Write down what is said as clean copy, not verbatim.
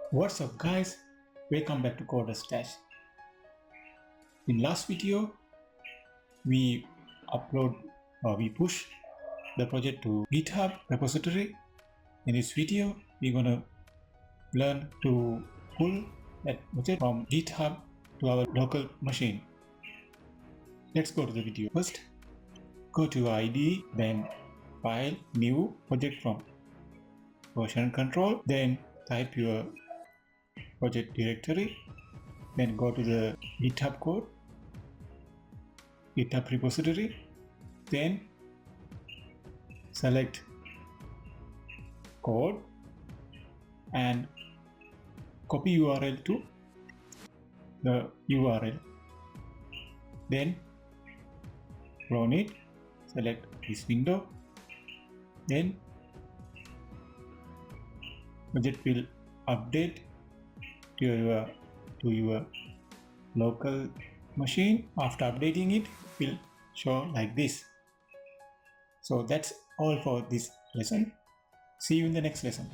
What's up guys, welcome back to Code Stash. In last video we push the project to GitHub repository. In this video we're gonna learn to pull that project from GitHub to our local machine. Let's go to the video. First go to IDE, then file, new project from version control, then type your project directory, then go to the GitHub code, GitHub repository, then select code and copy URL to the URL, then run it, select this window, then project will update to your local machine. After updating it will show like this. So that's all for this lesson. See you in the next lesson.